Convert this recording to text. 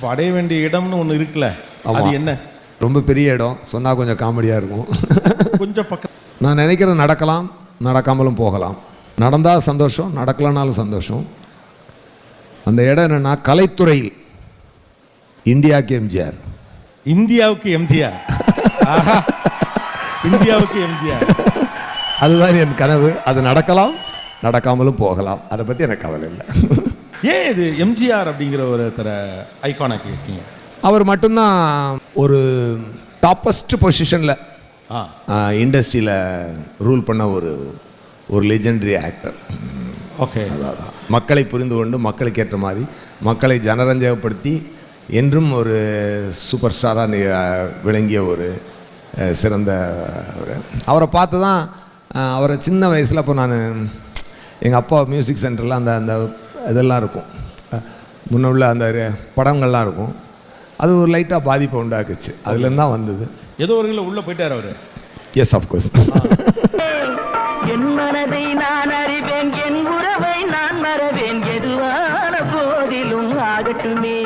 அப்போ அடைய வேண்டிய இடம்னு ஒன்று இருக்குல்ல, அது என்ன? ரொம்ப பெரிய இடம், சொன்னால் கொஞ்சம் காமெடியாக இருக்கும். கொஞ்சம் பக்கம். நான் நினைக்கிறது நடக்கலாம், நடக்காமலும் போகலாம். நடந்தால் சந்தோஷம், நடக்கலனாலும் சந்தோஷம். அந்த இடம் என்னென்னா, கலைத்துறையில் இந்தியாவுக்கு எம்ஜிஆர். இந்தியாவுக்கு எம்ஜிஆர். இந்தியாவுக்கு எம்ஜிஆர், அதுதான் என் கனவு. அது நடக்கலாம், நடக்காமலும் போகலாம். அதை பற்றி எனக்கு கவலை இல்லை. ஏன் இது எம்ஜிஆர் அப்படிங்கிற ஒருத்தர ஐகானாக இருக்கீங்க? அவர் மட்டும்தான் ஒரு டாப்பஸ்ட் பொசிஷனில் இண்டஸ்ட்ரியில் ரூல் பண்ண ஒரு லெஜெண்டரி ஆக்டர். ஓகே. அதான் மக்களை புரிந்து கொண்டு மக்களுக்கு ஏற்ற மாதிரி மக்களை ஜனரஞ்சகப்படுத்தி என்றும் ஒரு சூப்பர் ஸ்டாராக விளங்கிய ஒரு சிறந்த அவரை பார்த்து தான் அவரை சின்ன வயசில் அப்போ நான் எங்கள் அப்பா மியூசிக் சென்டரில் அந்த இதெல்லாம் இருக்கும், முன்ன உள்ள அந்த படங்கள்லாம் இருக்கும். அது ஒரு லைட்டாக பாதிப்பை உண்டாக்குச்சு. அதுலேருந்து தான் வந்தது. ஏதோ ஒரு உள்ளே போயிட்டார் அவர். S, of course. என் மனதை நான் அறிவேன், என் உறவை நான் மறவேன், எதுவான போதிலும் ஆகட்டுமே.